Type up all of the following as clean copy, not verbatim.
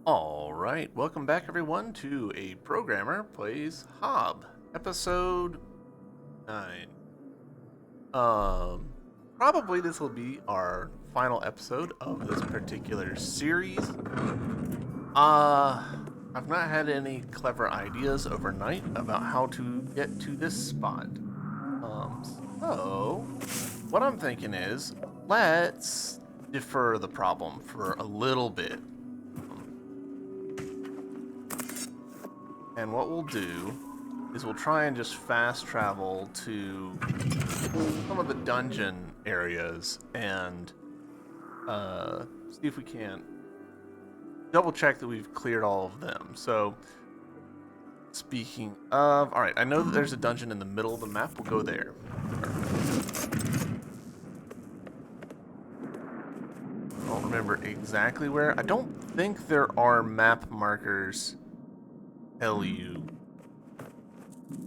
All right, welcome back everyone to A Programmer Plays Hob, episode 9. Um, Probably this will be our final episode of this particular series. I've not had any clever ideas overnight about how to get to this spot. So what I'm thinking is let's defer the problem for a little bit. And what we'll do is we'll try and just fast travel to some of the dungeon areas and see if we can double check that we've cleared all of them. So, speaking of, all right, I know that there's a dungeon in the middle of the map. We'll go there. I don't remember exactly where. I don't think there are map markers tell you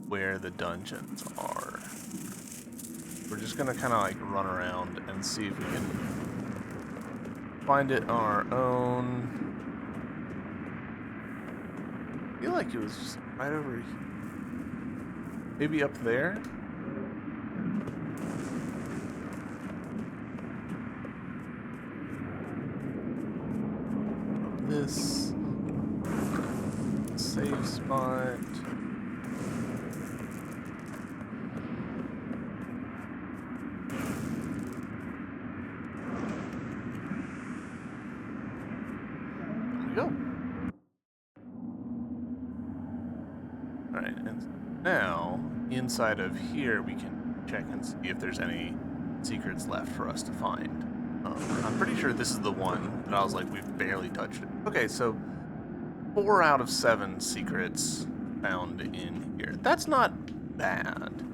where the dungeons are. We're just gonna kind of like run around and see if we can find it on our own. I feel like it was just right over here. Maybe up there? This safe spot. Go. Alright, and now inside of here we can check and see if there's any secrets left for us to find. I'm pretty sure this is the one that I was like, we've barely touched it. Okay, so 4 out of 7 secrets found in here. That's not bad.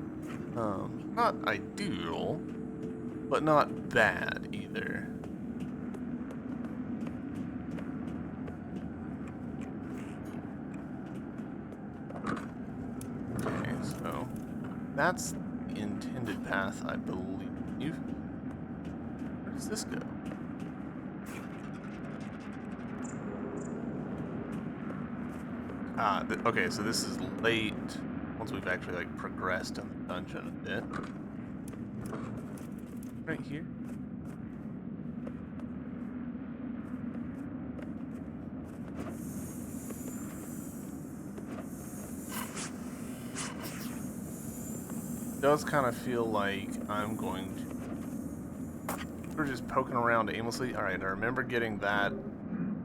Not ideal, but not bad either. Okay, so that's the intended path, I believe. Where does this go? Okay, so this is late, once we've actually like progressed in the dungeon a bit. Right here. It does kind of feel like I'm going to... We're just poking around aimlessly. Alright, I remember getting that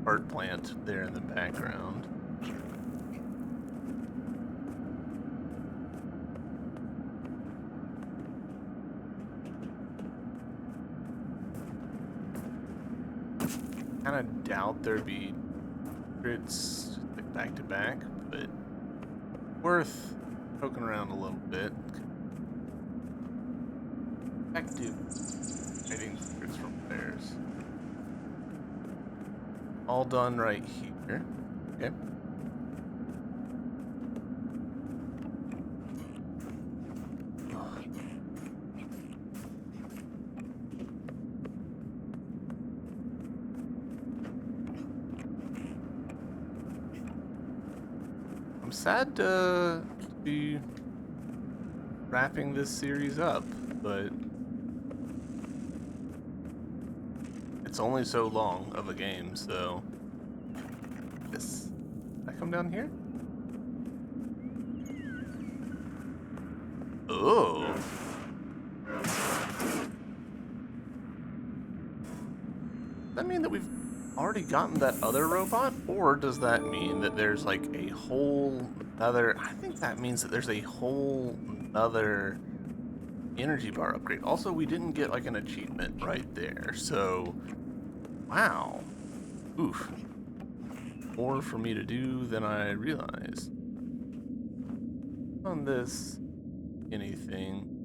art plant there in the background. Kind of doubt there'd be secrets like back to back, but worth poking around a little bit. Back to hiding secrets from players. All done right here. Okay. I'm sad to be wrapping this series up, but it's only so long of a game, so this. I come down here? Oh. Does that mean that we've already gotten that other robot? Or does that mean that there's like a whole other... I think that means that there's a whole other energy bar upgrade. Also, we didn't get like an achievement right there, so... Wow. Oof. More for me to do than I realized. On this... anything...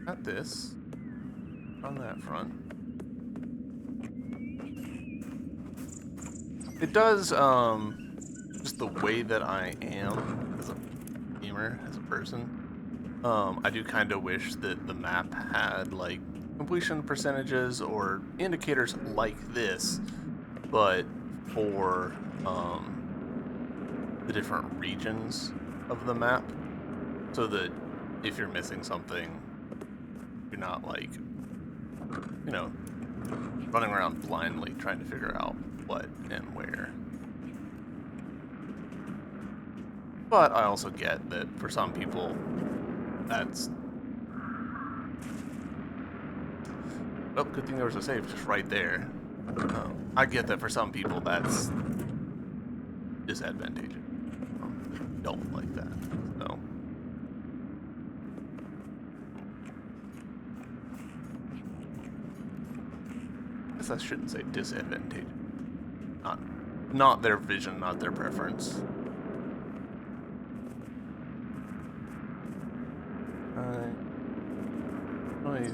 got this on that front. It does, just the way that I am as a gamer, as a person, I do kind of wish that the map had, like, completion percentages or indicators like this, but for, the different regions of the map, so that if you're missing something, you're not, like, you know, running around blindly trying to figure out what and where. But I also get that for some people, that's... Oh, good thing there was a save just right there. I get that for some people that's disadvantageous. Don't like that, so... I guess I shouldn't say disadvantageous. Not their vision, not their preference. Really...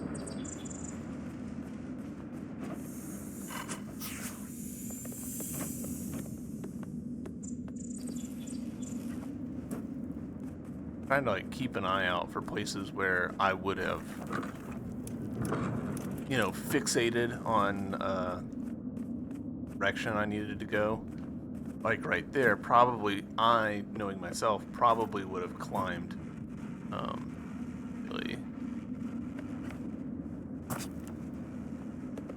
Trying to, like, keep an eye out for places where I would have, you know, fixated on direction I needed to go. Like right there, probably I, knowing myself, probably would have climbed really,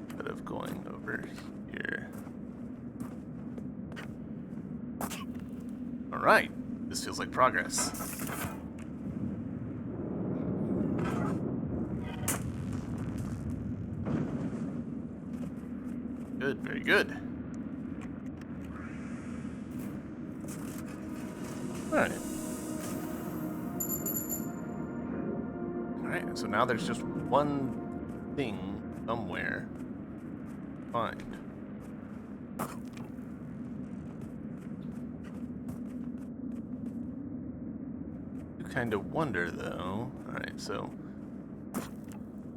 instead of going over here. All right, this feels like progress. Good, very good. Alright. Alright, so now there's just one thing somewhere to find. You kind of wonder, though. Alright, so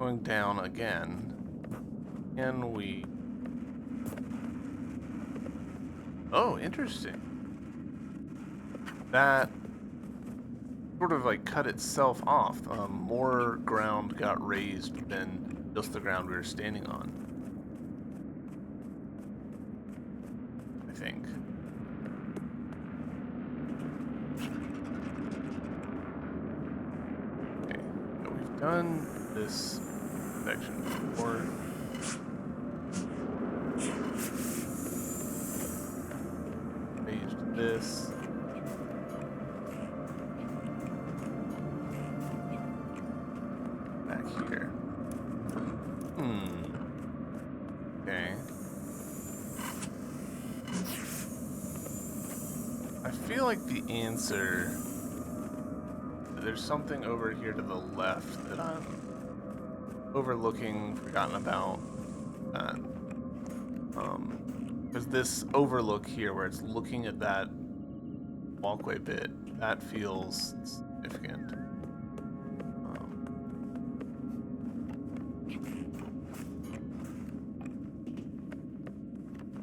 going down again. Can we... Oh, interesting. That sort of like cut itself off. More ground got raised than just the ground we were standing on, I think. Okay, so we've done this section before. Raised this. Here. Okay. I feel like the answer... There's something over here to the left that I'm overlooking, forgotten about. There's this overlook here where it's looking at that walkway bit. That feels significant.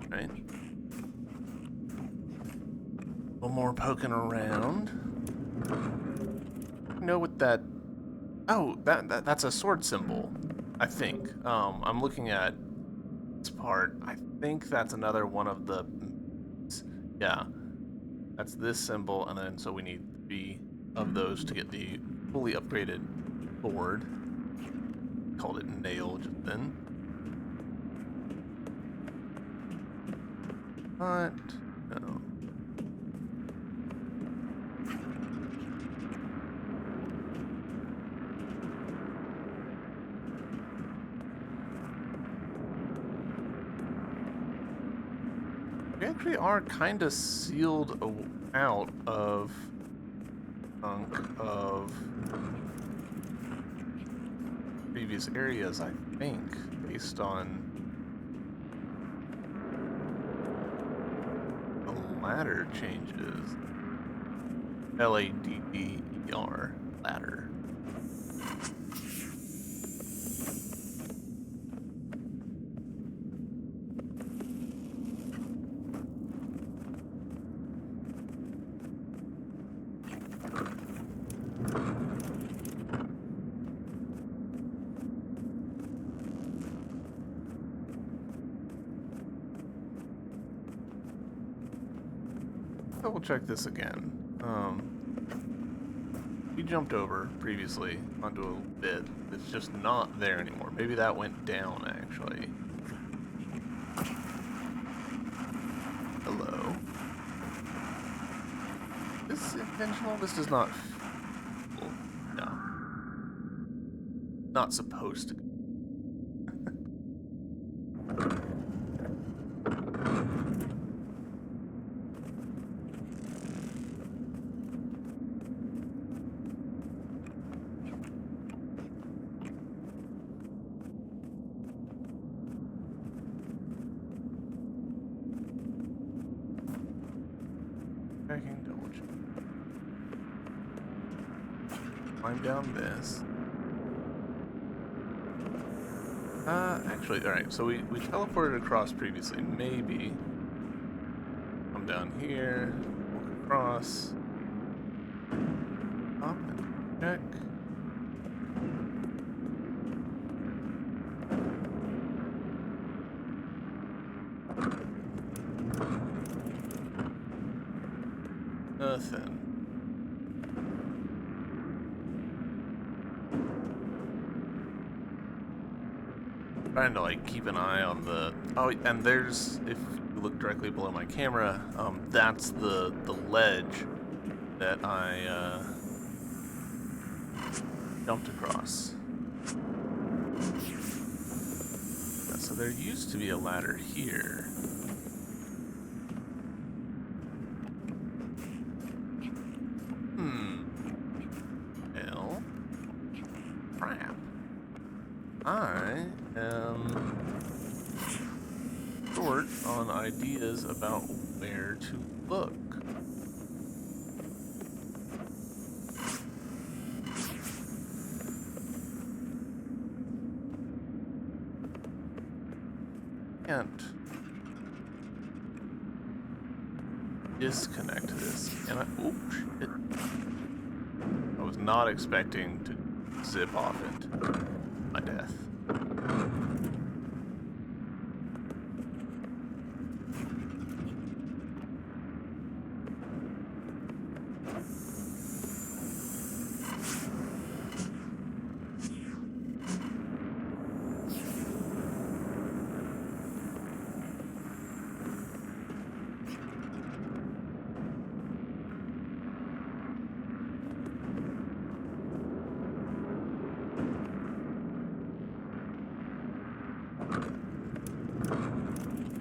Right. A little more poking around. You know what that... Oh, that's a sword symbol, I think. I'm looking at this part. I think that's another one of the... Yeah. That's this symbol, and then so we need 3 of those to get the fully upgraded sword. Called it nail just then. But no. We actually are kind of sealed out of chunk of previous areas, I think, based on ladder changes. Ladder. Ladder. double check this again. We jumped over previously onto a bit. It's just not there anymore. Maybe that went down, actually. Hello. Is this intentional? This does not... Well, no. Not supposed to. Checking, double check. Climb down this. Actually, alright, so we teleported across previously. Maybe come down here, walk across, up and check. Nothing. Trying to like keep an eye on the... Oh, and there's, if you look directly below my camera, that's the ledge that I jumped across. Yeah, so there used to be a ladder here. Well, crap. I am short on ideas about where to look. Can't disconnect this. Can I? Oh, shit. I was not expecting to zip off into my death.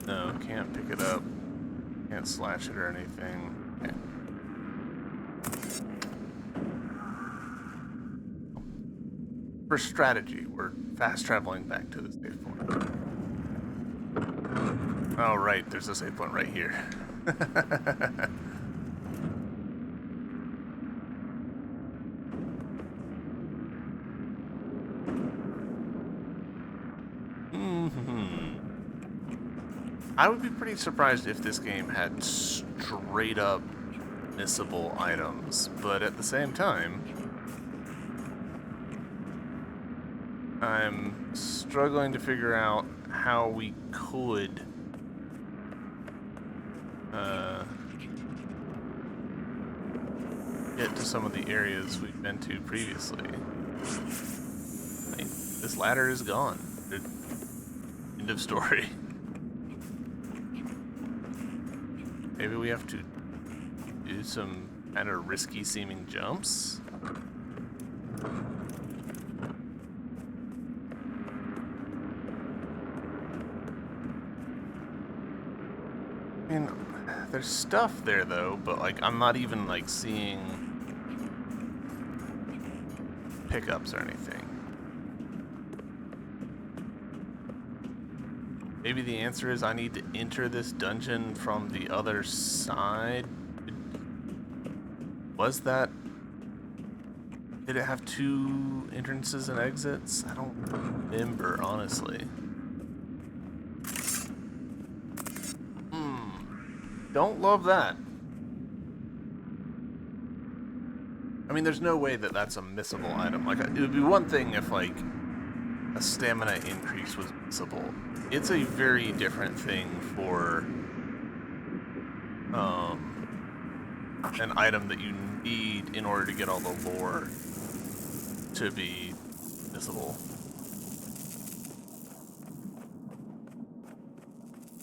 No, can't pick it up. Can't slash it or anything. Okay. For strategy, we're fast traveling back to the save point. Oh, right, there's a save point right here. I would be pretty surprised if this game had straight up missable items, but at the same time, I'm struggling to figure out how we could get to some of the areas we've been to previously. I mean, this ladder is gone. End of story. Maybe we have to do some kind of risky seeming jumps. I mean, there's stuff there though, but like I'm not even like seeing pickups or anything. Maybe the answer is I need to enter this dungeon from the other side. Was that... Did it have two entrances and exits? I don't remember, honestly. Don't love that. I mean, there's no way that that's a missable item. Like, it would be one thing if, like, a stamina increase was missable. It's a very different thing for, an item that you need in order to get all the lore to be visible.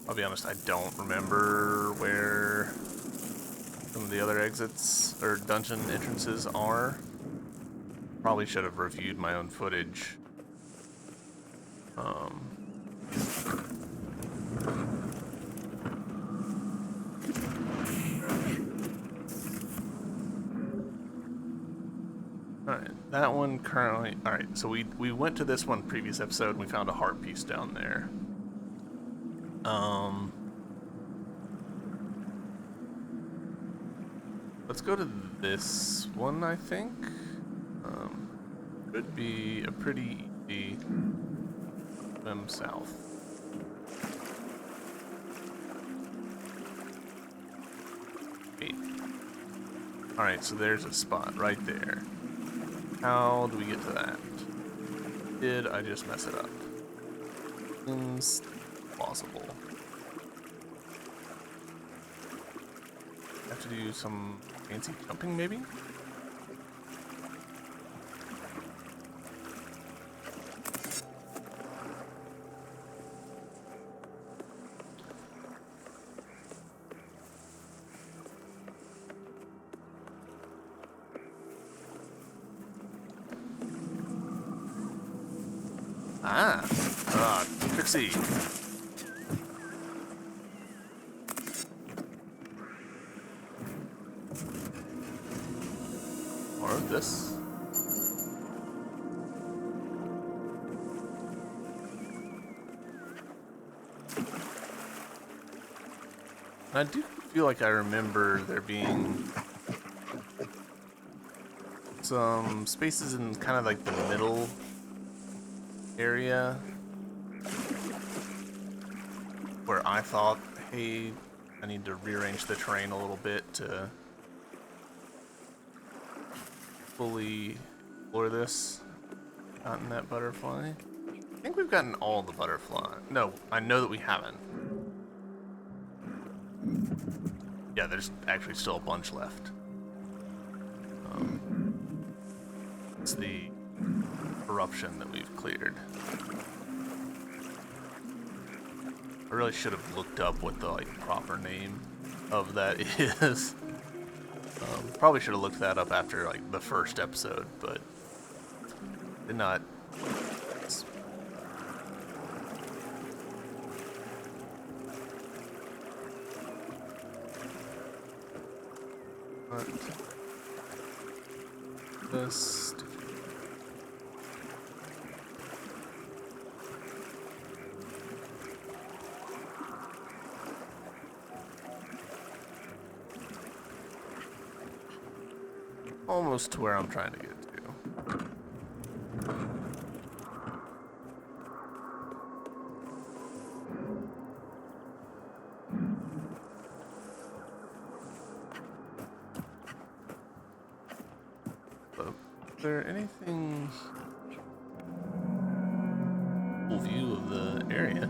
I'll be honest, I don't remember where some of the other exits or dungeon entrances are. Probably should have reviewed my own footage. Alright, that one currently... Alright, so we went to this one previous episode and we found a heart piece down there. Let's go to this one, I think. Could be a pretty easy swim south. Wait. Alright, so there's a spot right there. How do we get to that? Did I just mess it up? Seems plausible. Have to do some fancy jumping, maybe? Trixie. More of this. I do feel like I remember there being some spaces in kind of like the middle area where I thought, hey, I need to rearrange the terrain a little bit to fully explore this. Gotten that butterfly? I think we've gotten all the butterfly. No, I know that we haven't. Yeah, there's actually still a bunch left. It's the corruption that we've cleared. I really should have looked up what the proper name of that is. Probably should have looked that up after the first episode, but did not. This. Almost to where I'm trying to get to. But is there anything full view of the area?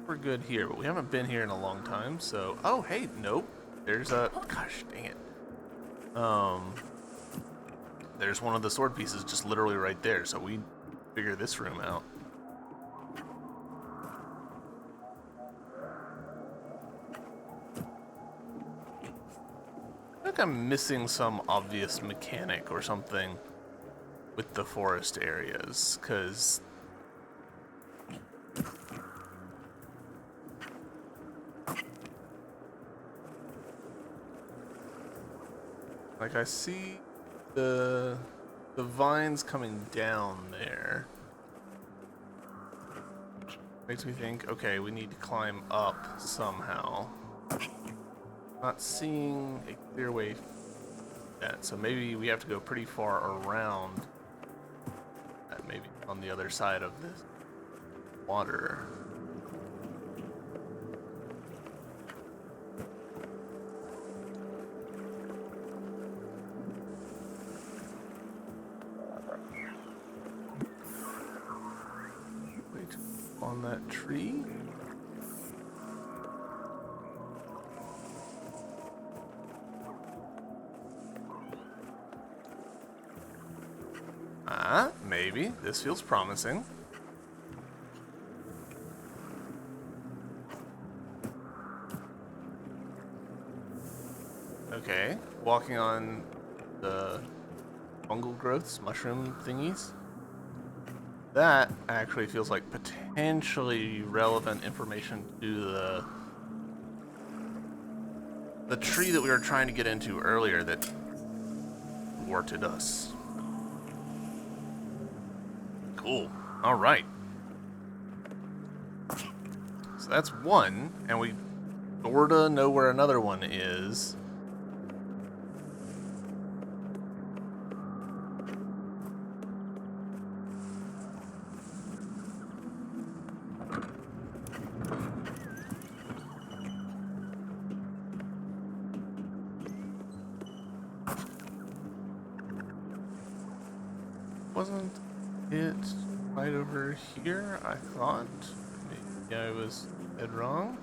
We're good here, but we haven't been here in a long time, so... Oh, hey, nope. There's a... Gosh, dang it. There's one of the sword pieces just literally right there, so we figure this room out. I think I'm missing some obvious mechanic or something with the forest areas, because... I see the vines coming down there. Makes me think, okay, we need to climb up somehow. Not seeing a clear way that, so maybe we have to go pretty far around that, maybe on the other side of this water. that tree. Maybe. This feels promising. Okay, walking on the fungal growths, mushroom thingies. That actually feels like potentially relevant information to the tree that we were trying to get into earlier that thwarted us. Cool. All right. So that's one, and we sorta know where another one is. Wasn't it right over here? I thought. Maybe I was dead wrong.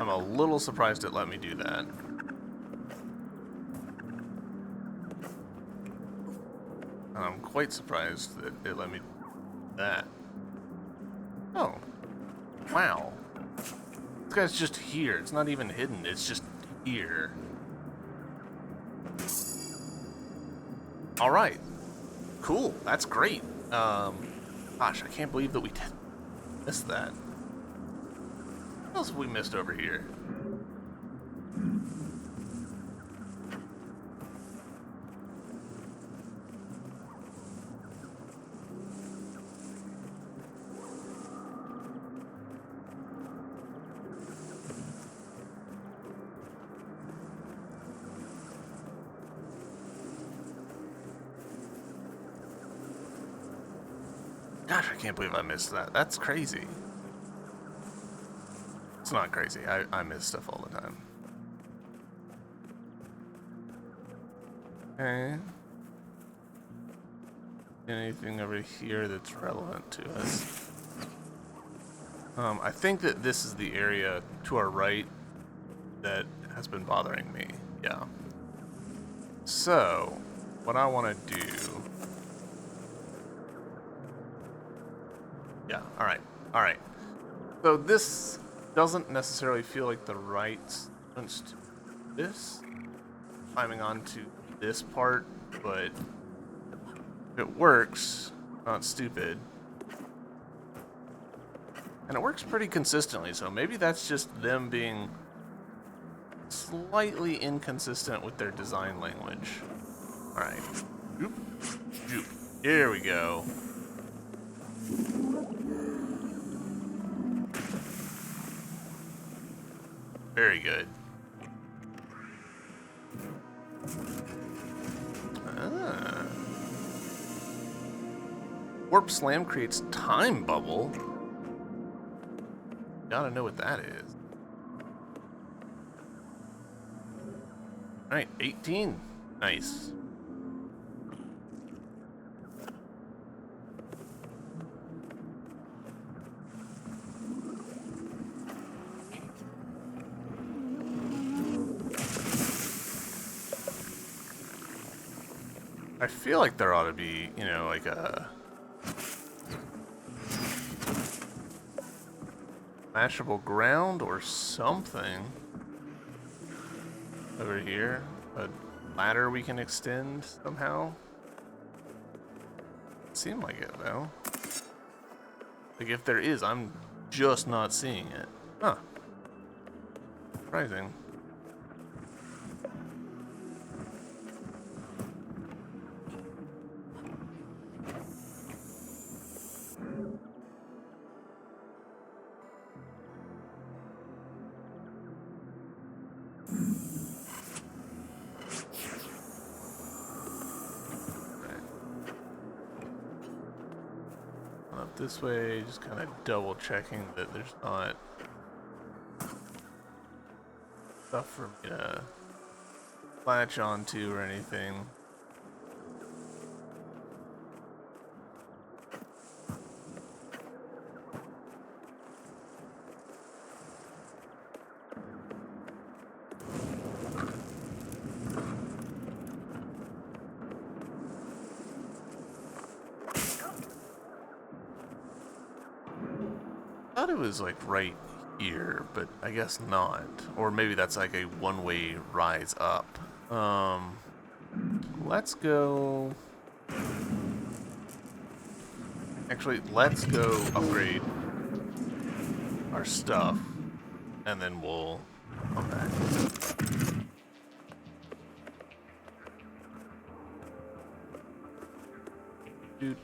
I'm a little surprised it let me do that. And I'm quite surprised that it let me do that. Oh. Wow. This guy's just here. It's not even hidden. It's just here. All right. Cool. That's great. Gosh, I can't believe that we missed that. What else have we missed over here? Gosh, I can't believe I missed that. That's crazy. It's not crazy. I miss stuff all the time. Okay. Anything over here that's relevant to us? I think that this is the area to our right that has been bothering me. Yeah. So, what I want to do... Yeah, alright. Alright. So this doesn't necessarily feel like the right sequence to this. Climbing onto this part, but if it works, not stupid. And it works pretty consistently, so maybe that's just them being slightly inconsistent with their design language. Alright. Joop. Joop. Here we go. Very good. Ah. Warp Slam creates Time Bubble. Gotta know what that is. Alright, 18. Nice. I feel like there ought to be, you know, like a mashable ground or something over here. A ladder we can extend somehow. Seemed like it though. Like if there is, I'm just not seeing it. Huh. Surprising. Up this way, just kind of double checking that there's not stuff for me to latch onto or anything. I thought it was like right here, but I guess not. Or maybe that's like a one-way rise up. Let's go. Actually, let's go upgrade our stuff, and then we'll come back. Dude.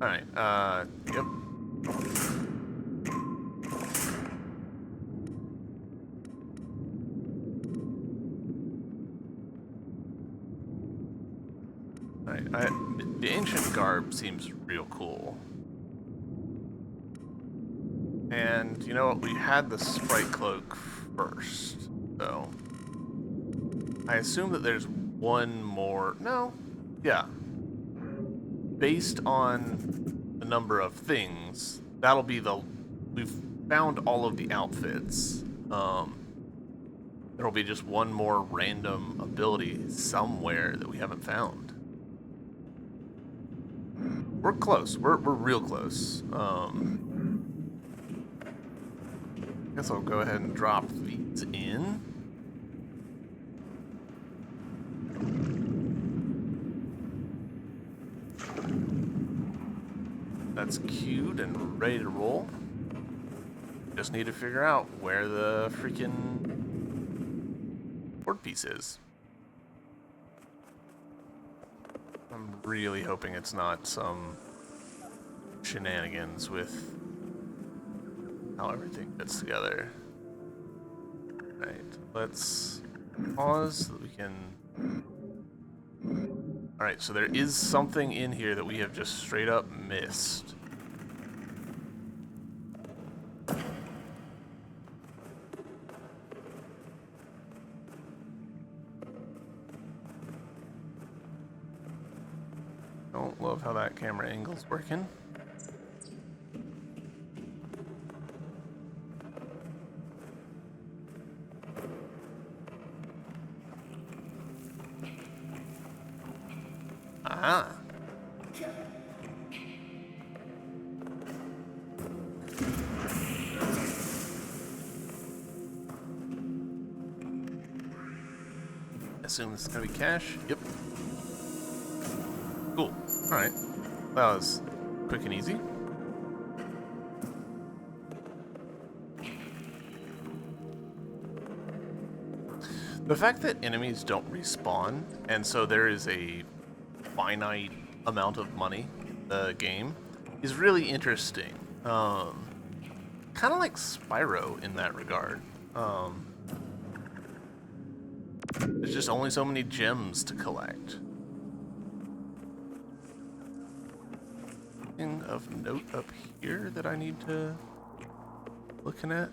Alright, yep. Alright, the ancient garb seems real cool. And, you know what, we had the sprite cloak first, so... I assume that there's one more... No. Yeah. Based on the number of things, that'll be the... We've found all of the outfits. There'll be just one more random ability somewhere that we haven't found. We're close. We're real close. Guess I'll go ahead and drop these in. That's queued and ready to roll. Just need to figure out where the freaking board piece is. I'm really hoping it's not some shenanigans with how everything fits together. Right, let's pause so that we can... Alright, so there is something in here that we have just straight up missed. Don't love how that camera angle's working. Ah. Assume this is gonna be cash. Yep. Cool. Alright. That was quick and easy. The fact that enemies don't respawn, and so there is a finite amount of money in the game, is really interesting. Kind of like Spyro in that regard. There's just only so many gems to collect. Anything of note up here that I need to looking at?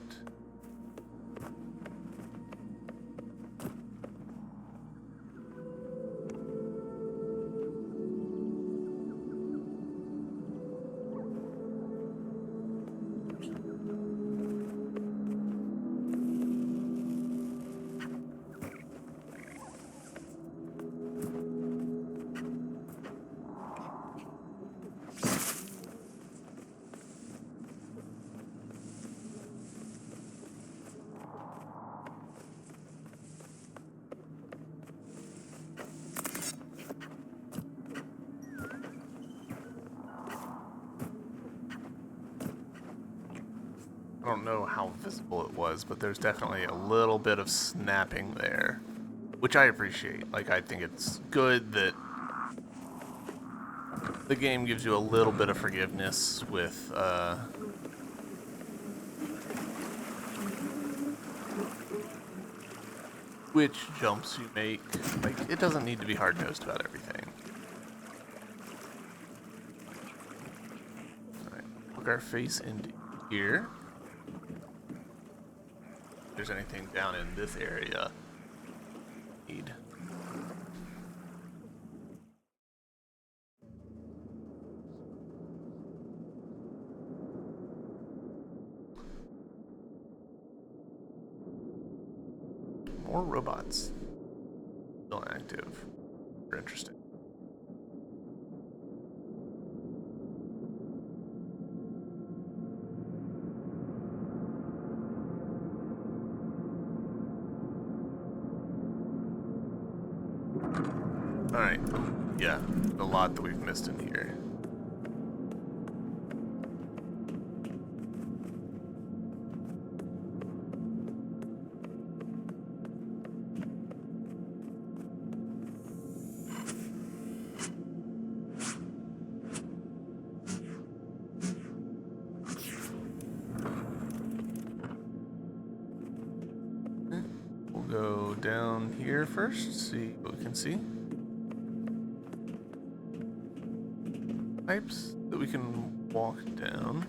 I don't know how visible it was, but there's definitely a little bit of snapping there, which I appreciate. Like, I think it's good that the game gives you a little bit of forgiveness with which jumps you make. Like, it doesn't need to be hard-nosed about everything. Alright, look our face into here. If there's anything down in this area. Need. More robots. Still active. Very interesting. Alright. Yeah, a lot that we've missed in here. We'll go down here first, see what we can see. Pipes that we can walk down.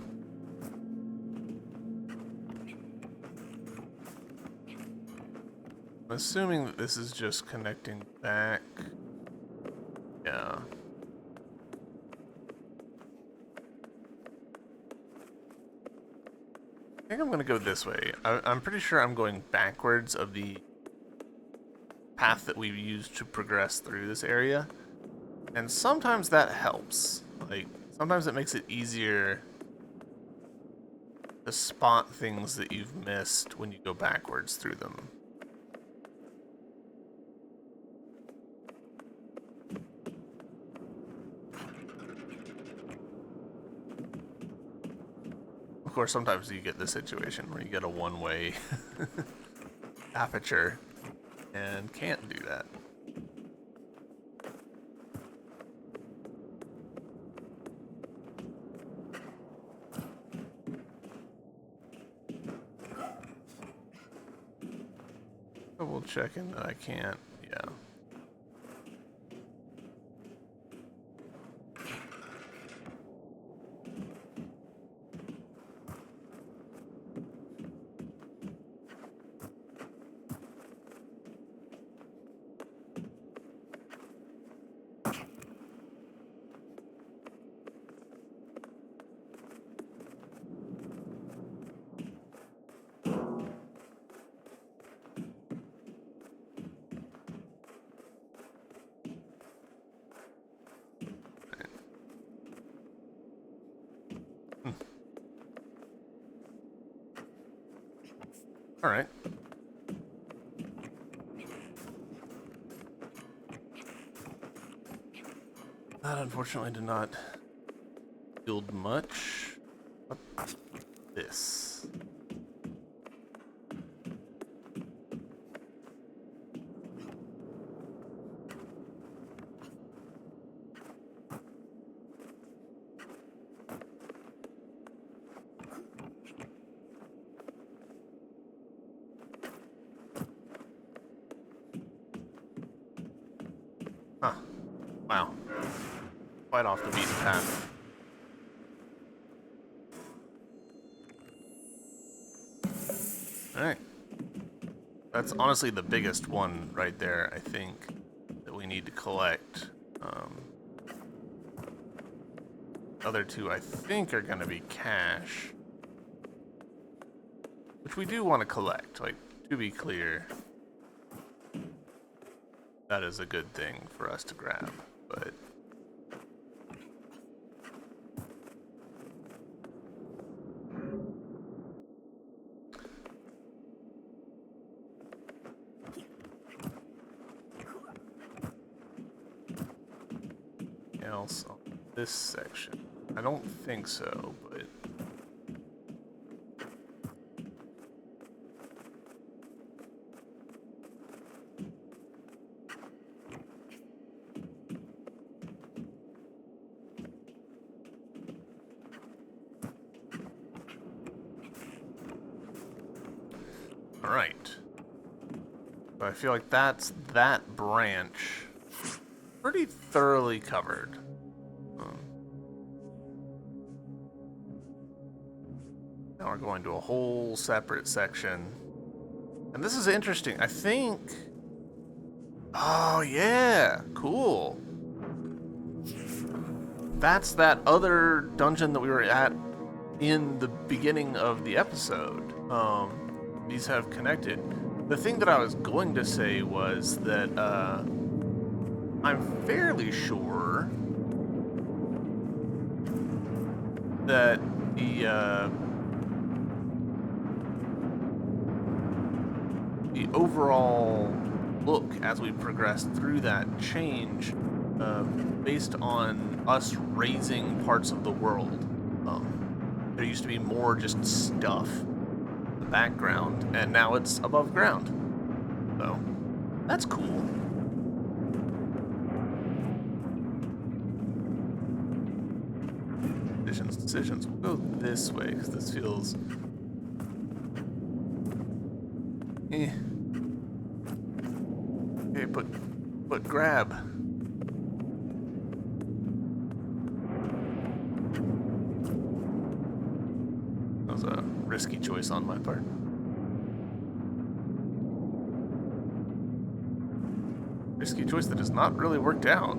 I'm assuming that this is just connecting back. Yeah. I think I'm gonna go this way. I'm pretty sure I'm going backwards of the path that we've used to progress through this area. And sometimes that helps. Like, sometimes it makes it easier to spot things that you've missed when you go backwards through them. Of course, sometimes you get the situation where you get a one-way aperture and can't do that. Double checking that I can't, yeah. All right. That unfortunately did not yield much. What's this? Huh. Wow. Quite off the beaten path. Alright. That's honestly the biggest one right there, I think, that we need to collect. Other two, I think, are going to be cash. Which we do want to collect, like, to be clear. That is a good thing for us to grab, but... else on this section? I don't think so, but... Alright. I feel like that's that branch pretty thoroughly covered. Now we're going to a whole separate section. And this is interesting. I think... Oh, yeah. Cool. That's that other dungeon that we were at in the beginning of the episode. These have connected. The thing that I was going to say was that I'm fairly sure that the overall look as we progress through that change based on us raising parts of the world. There used to be more just stuff in the background, and now it's above ground. So, that's cool. Decisions. We'll go this way, because this feels... Okay, but grab. That was a risky choice on my part. Risky choice that has not really worked out.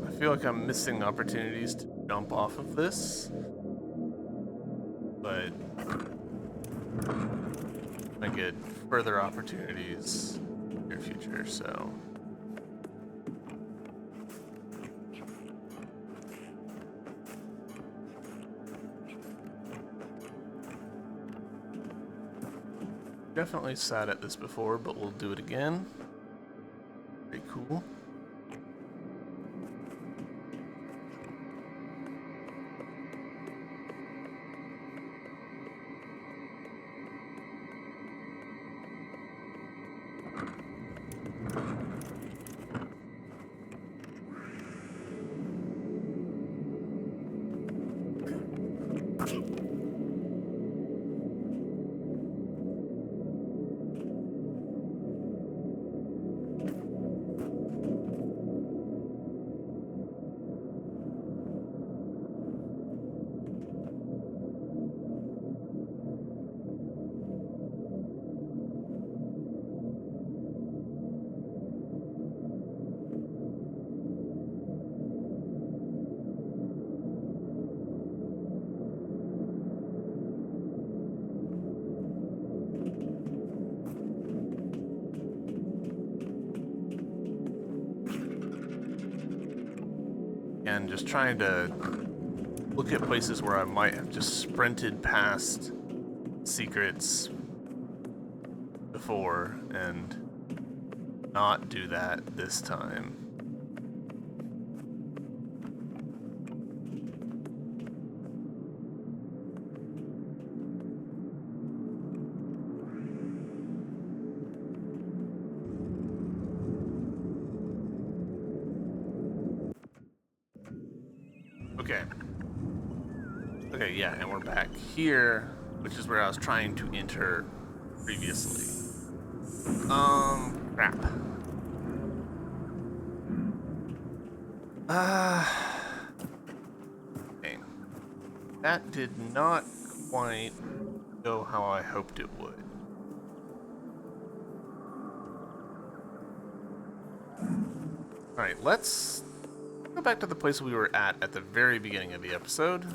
I feel like I'm missing opportunities to jump off of this, but I get further opportunities in your future, so. Definitely sat at this before, but we'll do it again. Very cool. And just trying to look at places where I might have just sprinted past secrets before and not do that this time. Okay, yeah, and we're back here, which is where I was trying to enter previously. Crap. Okay. That did not quite go how I hoped it would. Alright, let's go back to the place we were at the very beginning of the episode.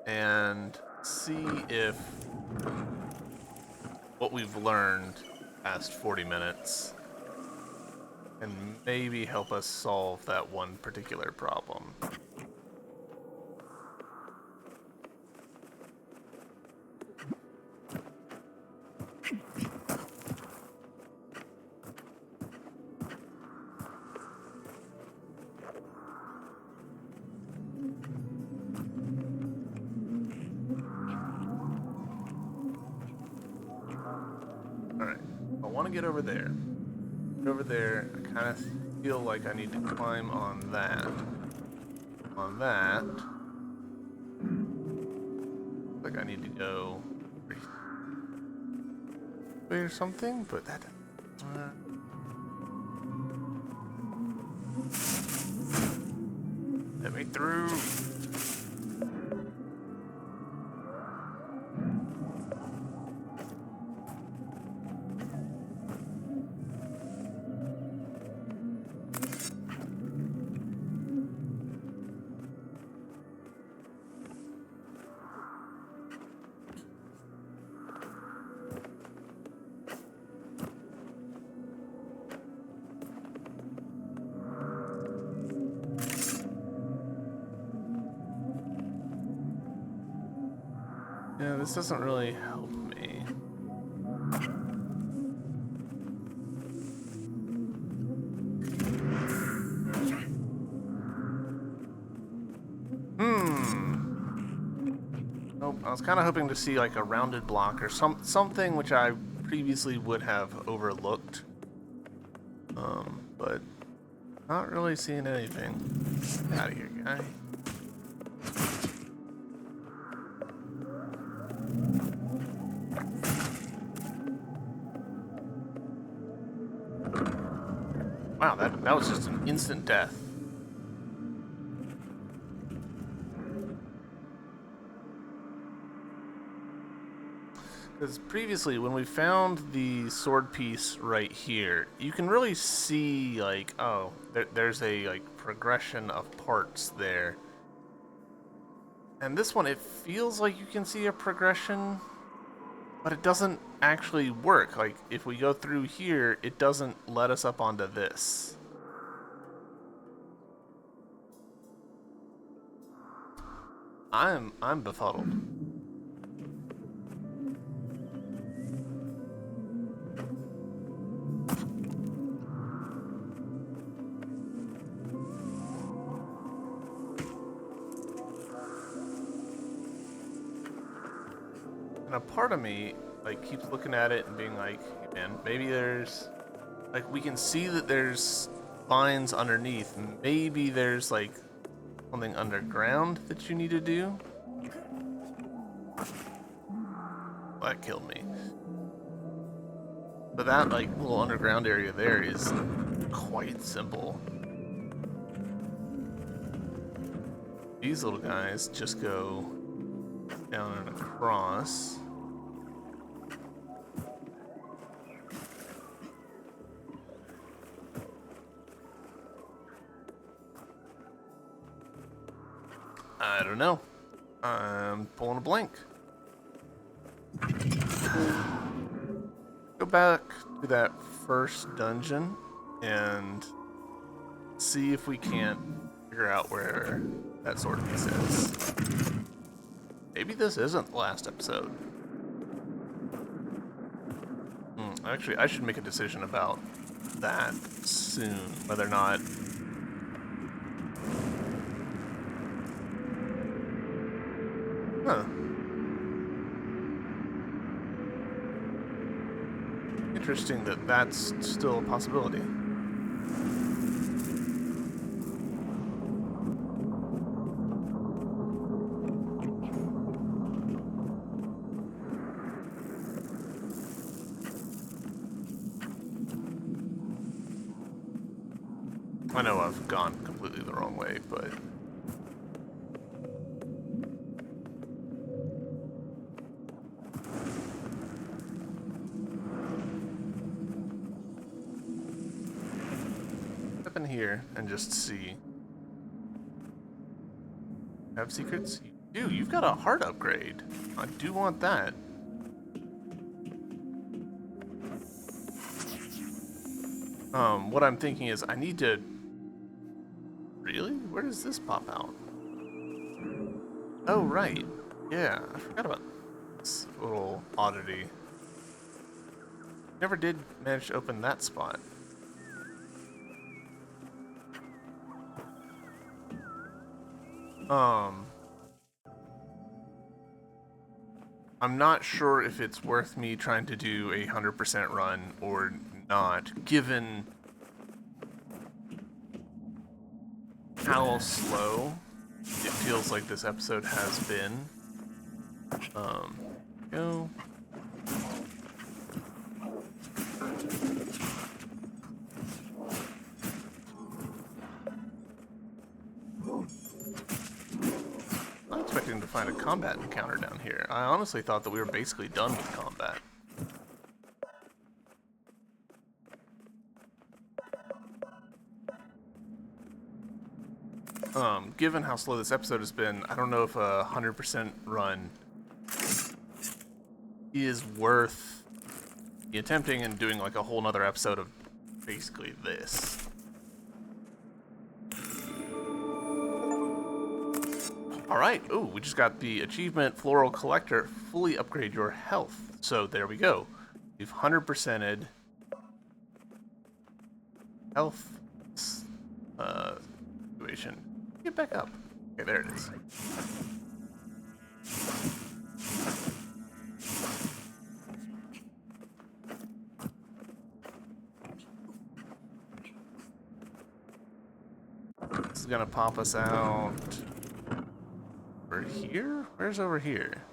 And see if what we've learned past 40 minutes can maybe help us solve that one particular problem. want to get over there. Over there, I kind of feel like I need to climb on that. On that. Like I need to go or something, but that. Let me through. Yeah, this doesn't really help me. Nope, I was kind of hoping to see like a rounded block or something which I previously would have overlooked. But not really seeing anything. Get out of here, guy. Wow, that was just an instant death. Because previously, when we found the sword piece right here, you can really see, like, oh, there's a, like, progression of parts there. And this one, it feels like you can see a progression, but it doesn't actually work. Like, if we go through here, it doesn't let us up onto this. I'm befuddled. And a part of me, like, keeps looking at it and being like, hey, man, maybe there's, like, we can see that there's vines underneath. Maybe there's, like, something underground that you need to do. That killed me. But that, like, little underground area there is quite simple. These little guys just go down and across. I don't know. I'm pulling a blank. Go back to that first dungeon and see if we can't figure out where that sword piece is. Maybe this isn't the last episode. Actually, I should make a decision about that soon, whether or not... Huh. Interesting that that's still a possibility. I know I've gone completely the wrong way, but... Step in here and just see. Have secrets? You do. You've got a heart upgrade. I do want that. What I'm thinking is I need to... Really? Where does this pop out? Oh, right. Yeah, I forgot about this little oddity. Never did manage to open that spot. I'm not sure if it's worth me trying to do a 100% run or not, given how slow it feels like this episode has been. Go. I'm expecting to find a combat encounter down here. I honestly thought that we were basically done with combat. Given how slow this episode has been, I don't know if a 100% run is worth the attempting and doing like a whole nother episode of basically this. Alright, ooh, we just got the achievement Floral Collector, fully upgrade your health. So there we go. We've 100%ed health situation. Get back up. Okay, there it is. This is gonna pop us out over here? Where's over here?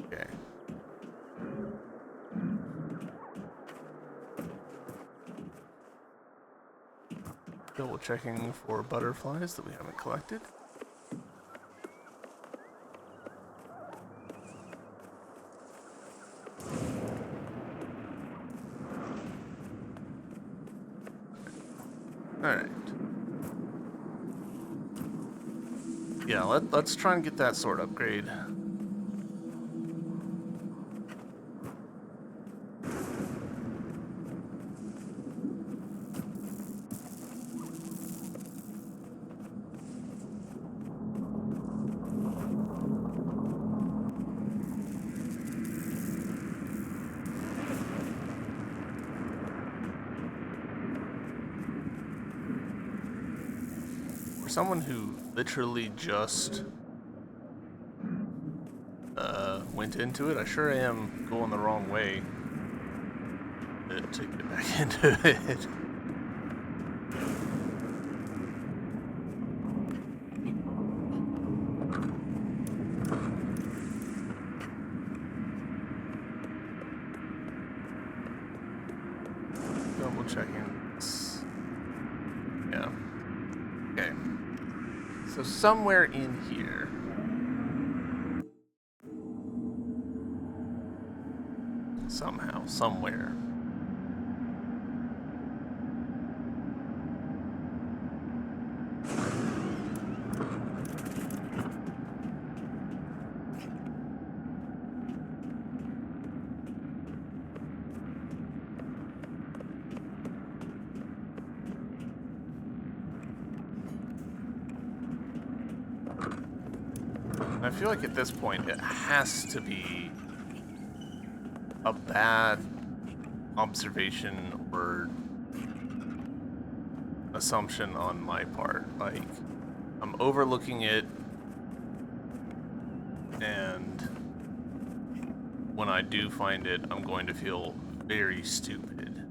Okay. Double checking for butterflies that we haven't collected. Alright. Yeah, let's try and get that sword upgrade. For someone who literally just went into it, I sure am going the wrong way to get back into it. Double checking this. Yeah. Okay. So somewhere in here. Somehow, somewhere. I feel like at this point it has to be a bad observation or assumption on my part. Like, I'm overlooking it, and when I do find it, I'm going to feel very stupid.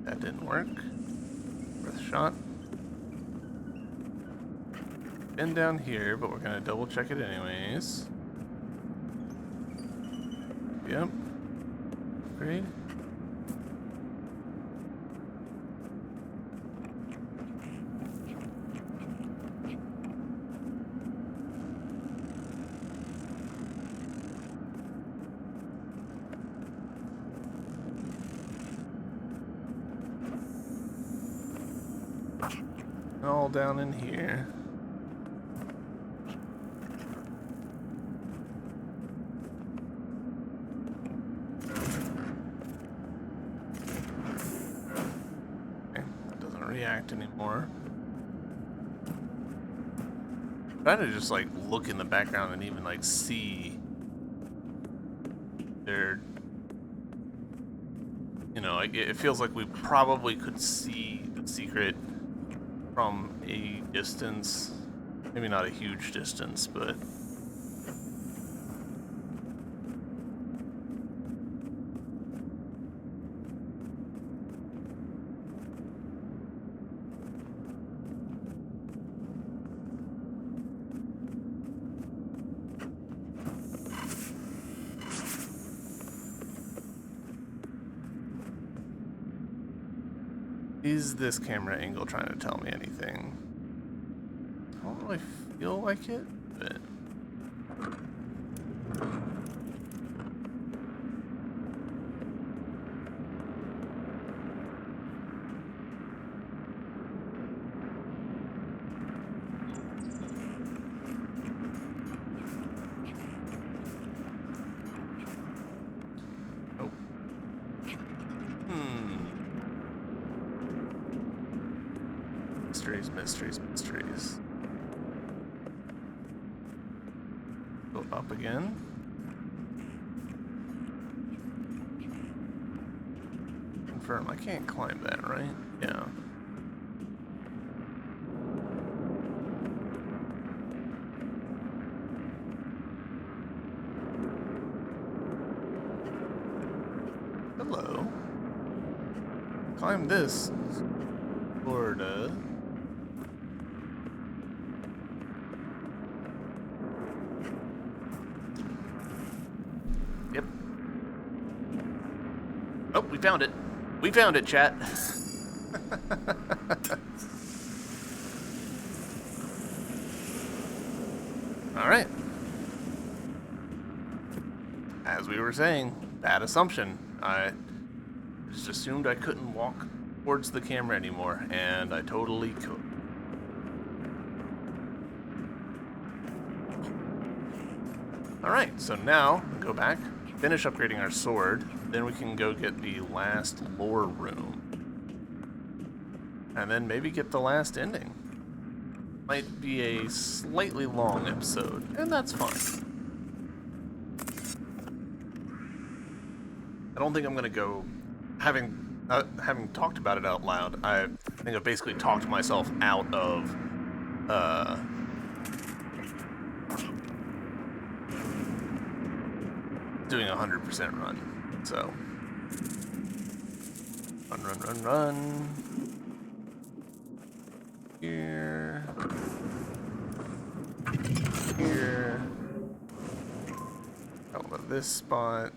That didn't work. Worth a shot. Been down here, but we're gonna double check it anyways. Yep. Great. All down in here. React anymore. Trying to just like look in the background and even like see their, you know, like it feels like we probably could see that secret from a distance. Maybe not a huge distance, but... Is this camera angle trying to tell me anything? I don't really feel like it, but... Oh. Mysteries, mysteries, mysteries. Go up again. Confirm. I can't climb that, right? Yeah. Hello. Climb this. Florida. Yep. Oh, we found it. We found it, chat. All right. As we were saying, bad assumption. I just assumed I couldn't walk towards the camera anymore, and I totally could. Alright, so now, go back, finish upgrading our sword, then we can go get the last lore room. And then maybe get the last ending. Might be a slightly long episode, and that's fine. I don't think I'm gonna go, having talked about it out loud, I think I've basically talked myself out of, doing a 100% run, so. Run, run, run, run. Here. Here. How about this spot?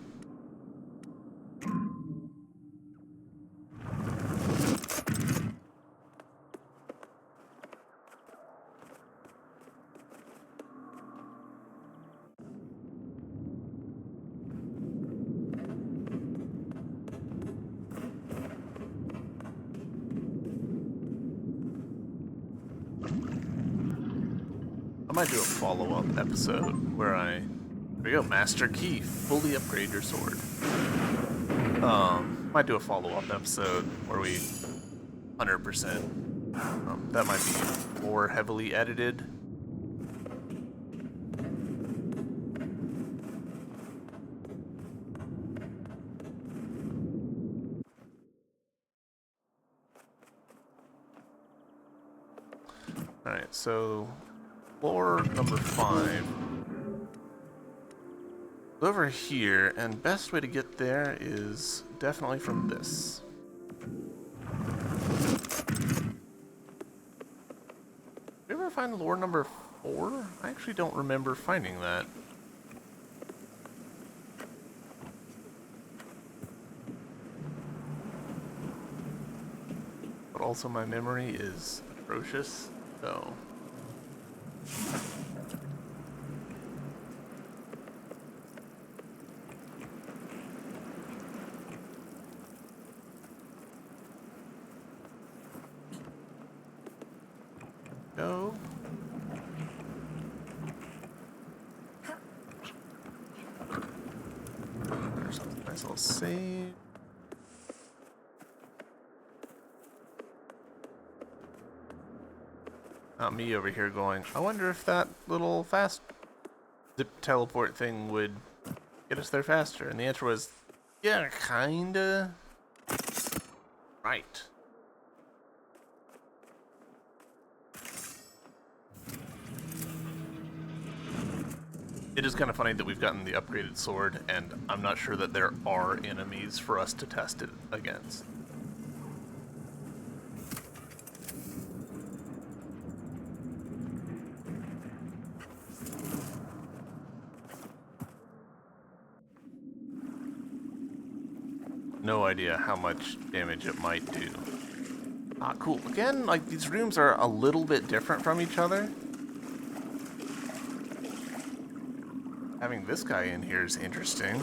I might do a follow-up episode where there we go, Master Key, fully upgrade your sword. Might do a follow-up episode where we 100%. That might be more heavily edited. Alright, so floor number 5. Over here, and best way to get there is definitely from this. Did we ever find lore number 4? I actually don't remember finding that. But also my memory is atrocious, so... Go. There's a nice little save. Not me over here going, I wonder if that little fast zip teleport thing would get us there faster. And the answer was, yeah, kinda. Right. It is kind of funny that we've gotten the upgraded sword, and I'm not sure that there are enemies for us to test it against. No idea how much damage it might do. Ah, cool. Again, like, these rooms are a little bit different from each other. Having this guy in here is interesting.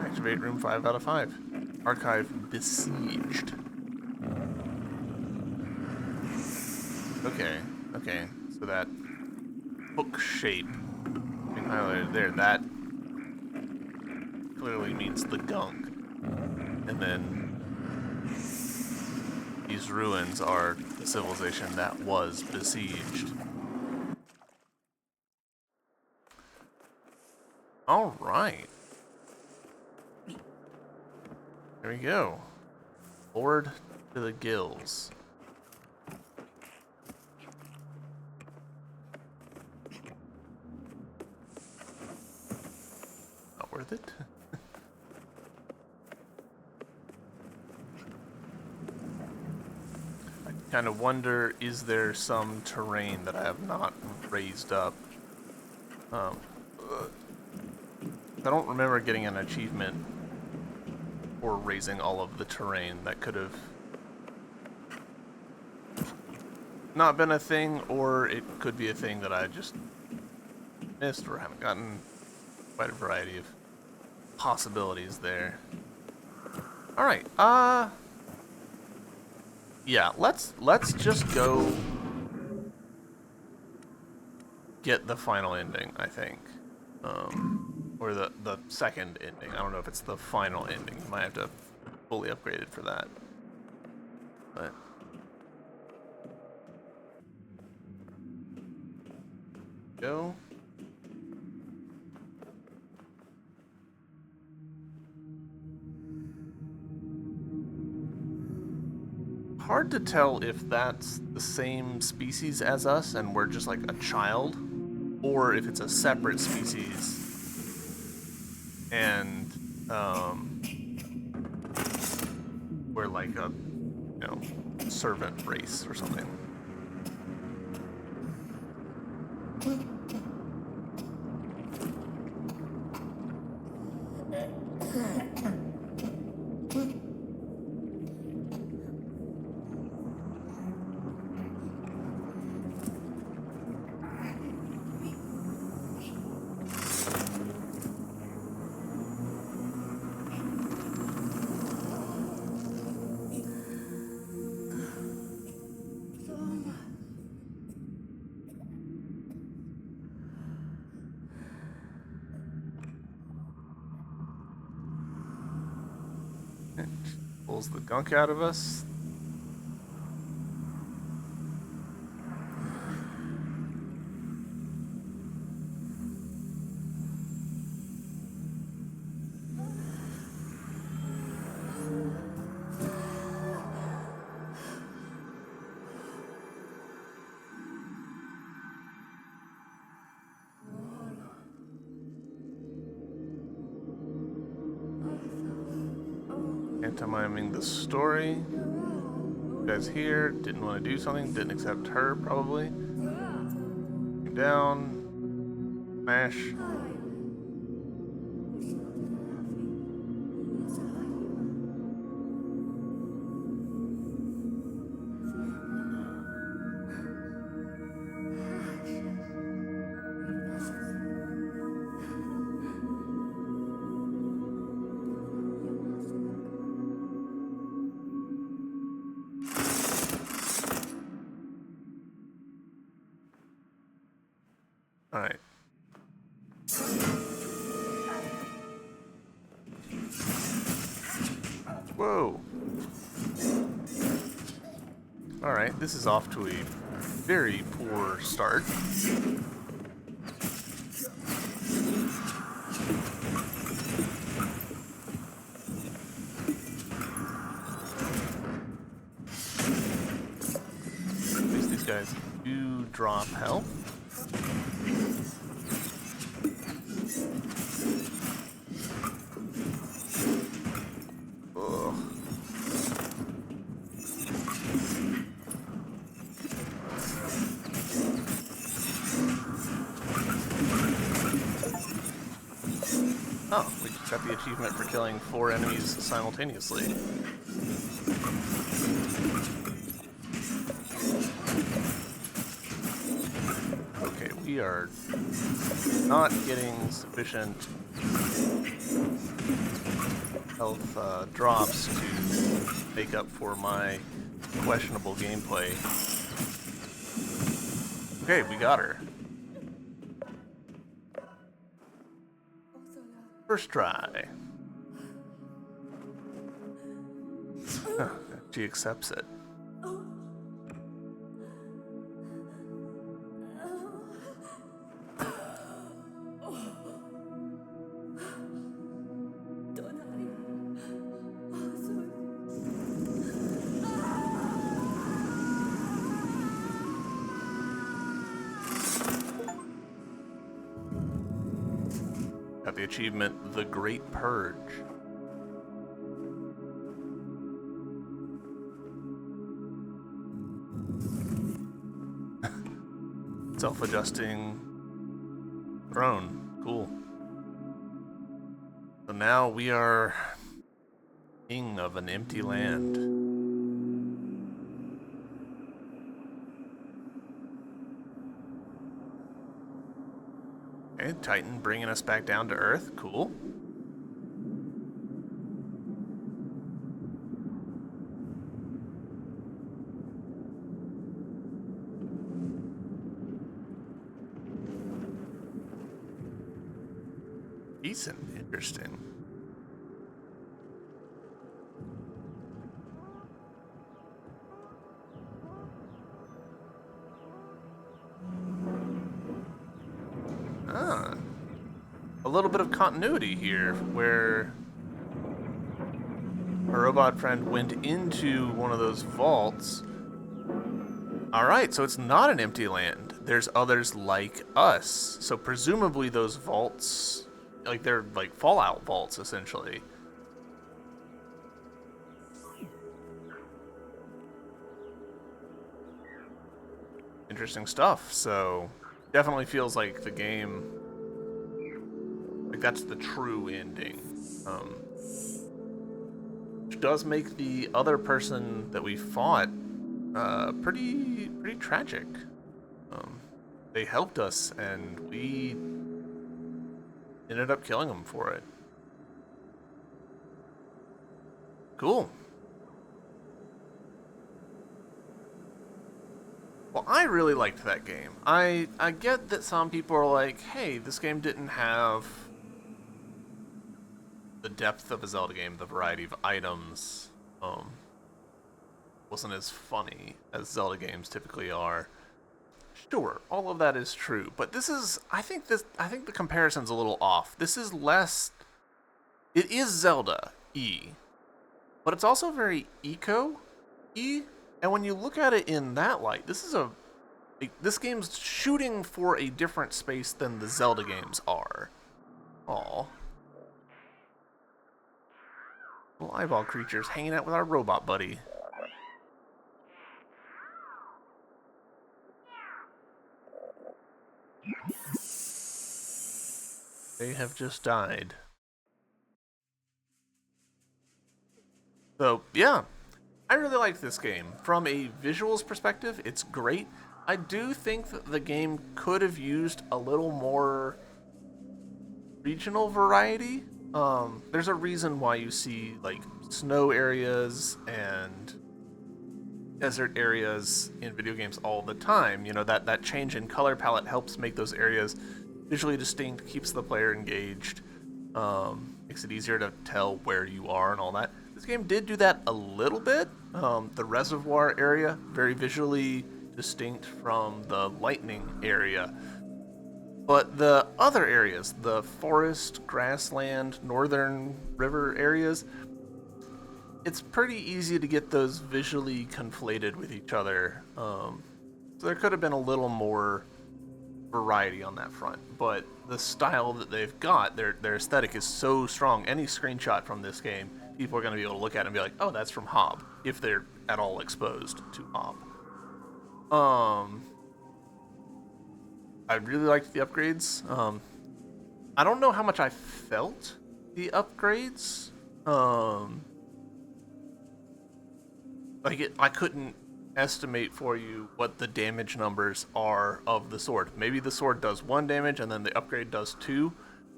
Activate room 5 out of 5. Archive besieged. Okay, so that hook shape being highlighted there, that clearly means the gunk. And then these ruins are the civilization that was besieged. Alright. There we go. Forward to the gills. Not worth it. I kind of wonder, is there some terrain that I have not raised up? I don't remember getting an achievement for raising all of the terrain. That could have not been a thing, or it could be a thing that I just missed or haven't gotten. Quite a variety of possibilities there. Alright, yeah, let's just go get the final ending, I think. Or the second ending. I don't know if it's the final ending. You might have to fully upgrade it for that. But go. Hard to tell if that's the same species as us and we're just like a child, or if it's a separate species and we're like a, servant race or something. Pulls the gunk out of us. Pantomiming the story. You guys here didn't want to do something, didn't accept her, probably. Came down. Smash. Alright. Whoa. Alright, this is off to a very poor start. guys do drop health. Ugh. Oh, we just got the achievement for killing 4 enemies simultaneously. Okay, we are not getting sufficient health drops to make up for my questionable gameplay. Okay, we got her. First try. Huh, she accepts it. Got the achievement, The Great Purge. Self-adjusting throne. Cool. So now we are king of an empty land. Okay, Titan bringing us back down to Earth. Cool. Decent. Interesting. A little bit of continuity here, where our robot friend went into one of those vaults. Alright, so it's not an empty land. There's others like us. So presumably those vaults, like they're like Fallout vaults, essentially. Interesting stuff. So definitely feels like the game, like that's the true ending. Which does make the other person that we fought pretty tragic. They helped us, and we ended up killing them for it. Cool. Well, I really liked that game. I get that some people are like, hey, this game didn't have the depth of a Zelda game, the variety of items, wasn't as funny as Zelda games typically are. Sure, all of that is true, but this is, I think the comparison's a little off. This is less, it is Zelda-y, but it's also very eco-y, and when you look at it in that light, this game's shooting for a different space than the Zelda games are. Aw. Little eyeball creatures hanging out with our robot buddy. They have just died. So, yeah. I really like this game. From a visuals perspective, it's great. I do think that the game could have used a little more regional variety. There's a reason why you see like snow areas and desert areas in video games all the time. You know, that change in color palette helps make those areas visually distinct, keeps the player engaged, makes it easier to tell where you are and all that. This game did do that a little bit. The reservoir area, very visually distinct from the lightning area. But the other areas, the forest, grassland, northern river areas, it's pretty easy to get those visually conflated with each other. So there could have been a little more variety on that front, but the style that they've got, their aesthetic is so strong. Any screenshot from this game, people are going to be able to look at it and be like, "Oh, that's from Hob," if they're at all exposed to Hob. I really liked the upgrades. I don't know how much I felt the upgrades. I couldn't estimate for you what the damage numbers are of the sword. Maybe the sword does 1 damage and then the upgrade does 2.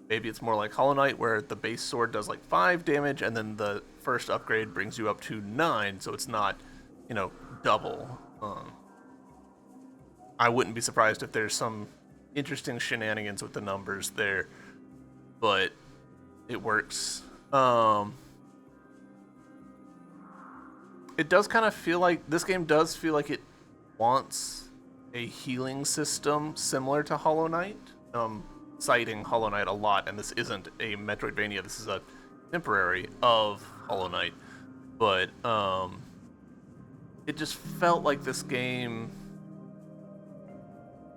Maybe it's more like Hollow Knight where the base sword does like 5 damage and then the first upgrade brings you up to 9, so it's not, double. I wouldn't be surprised if there's some interesting shenanigans with the numbers there, but it works. It does kind of feel like this game does feel like it wants a healing system similar to Hollow Knight. Citing Hollow Knight a lot, and this isn't a Metroidvania. This is a temporary of Hollow Knight, but it just felt like this game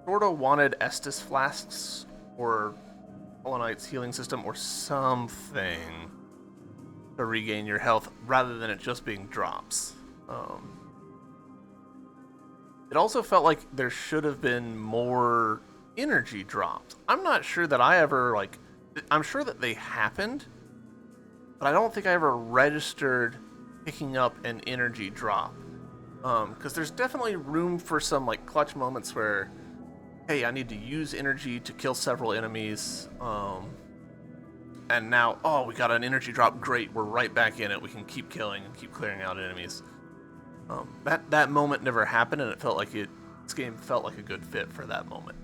sort of wanted Estus flasks or Hollow Knight's healing system or something to regain your health rather than it just being drops. It also felt like there should have been more energy drops. I'm not sure that I'm sure that they happened, but I don't think I ever registered picking up an energy drop. Because there's definitely room for some clutch moments where, hey, I need to use energy to kill several enemies. And now, we got an energy drop. Great, we're right back in it. We can keep killing and keep clearing out enemies. That moment never happened, and it felt like this game felt like a good fit for that moment.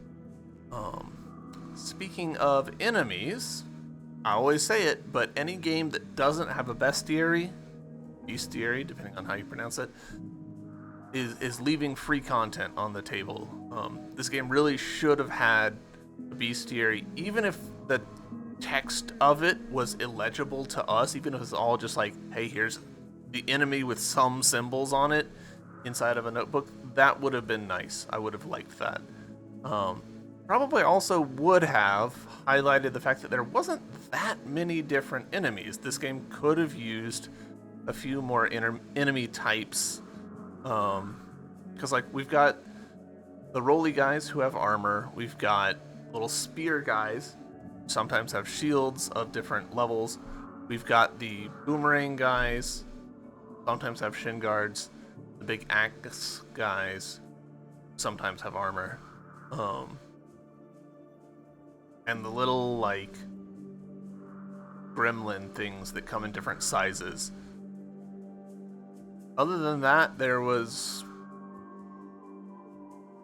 Speaking of enemies, I always say it, but any game that doesn't have a bestiary, depending on how you pronounce it, is leaving free content on the table. This game really should have had a bestiary, even if the text of it was illegible to us, even if it's all just like, hey, here's the enemy with some symbols on it inside of a notebook. That would have been nice. I would have liked that. Probably also would have highlighted the fact that there wasn't that many different enemies. This game could have used a few more enemy types. Because we've got the roly guys who have armor. We've got little spear guys, sometimes have shields of different levels. We've got the boomerang guys, sometimes have shin guards. The big axe guys sometimes have armor. And the little gremlin things that come in different sizes. Other than that, there was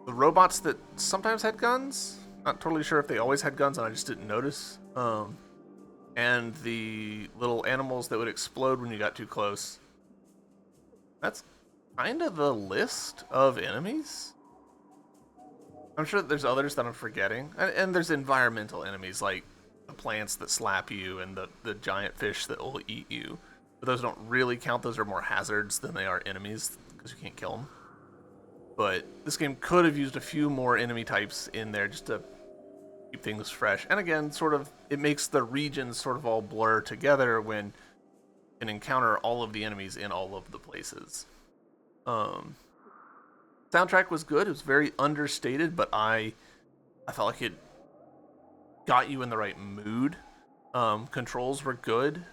the robots that sometimes had guns. Not totally sure if they always had guns and I just didn't notice. And the little animals that would explode when you got too close. That's kind of the list of enemies. I'm sure that there's others that I'm forgetting. And there's environmental enemies like the plants that slap you and the giant fish that will eat you. But those don't really count. Those are more hazards than they are enemies because you can't kill them. But this game could have used a few more enemy types in there just to keep things fresh. And again, it makes the regions sort of all blur together when you can encounter all of the enemies in all of the places. Soundtrack was good. It was very understated, but I felt like it got you in the right mood. Controls were good.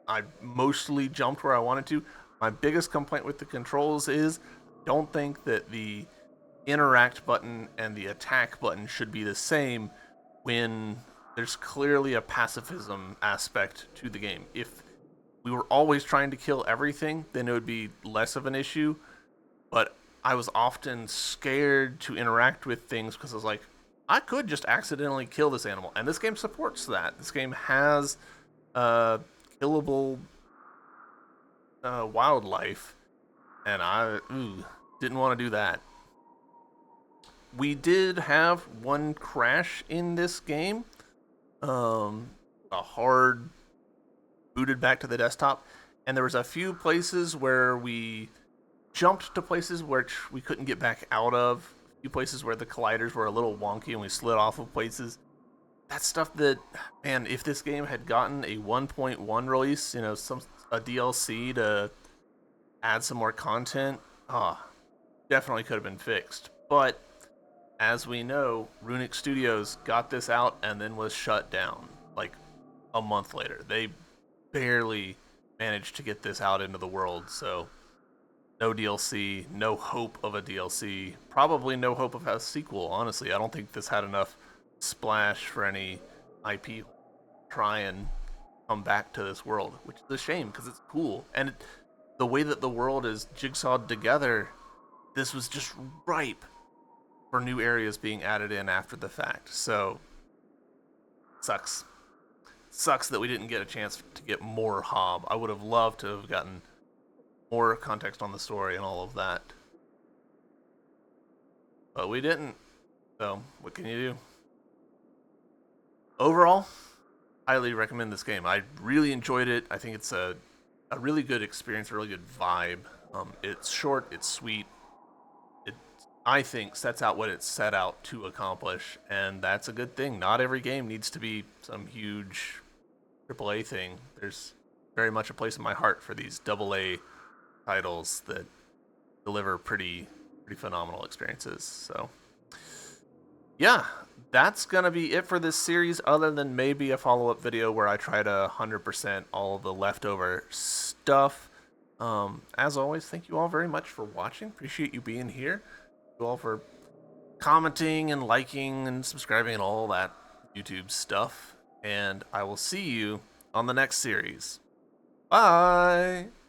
I mostly jumped where I wanted to. My biggest complaint with the controls is don't think that the interact button and the attack button should be the same when there's clearly a pacifism aspect to the game. If we were always trying to kill everything, then it would be less of an issue. But I was often scared to interact with things because I was like, I could just accidentally kill this animal. And this game supports that. This game has killable wildlife, and I didn't want to do that. We did have one crash in this game. A hard booted back to the desktop, and there was a few places where we jumped to places which we couldn't get back out of. A few places where the colliders were a little wonky and we slid off of places. That's stuff that, man, if this game had gotten a 1.1 release, a DLC to add some more content, definitely could have been fixed. But as we know, Runic Studios got this out and then was shut down like a month later. They barely managed to get this out into the world, so no DLC, no hope of a DLC, probably no hope of a sequel, honestly. I don't think this had enough splash for any IP try and come back to this world, which is a shame because it's cool. And the way that the world is jigsawed together, this was just ripe for new areas being added in after the fact. So, sucks. Sucks that we didn't get a chance to get more Hob. I would have loved to have gotten more context on the story and all of that. But we didn't. So, what can you do? Overall, highly recommend this game. I really enjoyed it. I think it's a really good experience, a really good vibe. It's short, it's sweet. It, I think, sets out what it set out to accomplish, and that's a good thing. Not every game needs to be some huge AAA thing. There's very much a place in my heart for these AA titles that deliver pretty phenomenal experiences. So, yeah, that's gonna be it for this series, other than maybe a follow-up video where I try to 100% all the leftover stuff. As always, thank you all very much for watching. Appreciate you being here. Thank you all for commenting and liking and subscribing and all that YouTube stuff. And I will see you on the next series. Bye!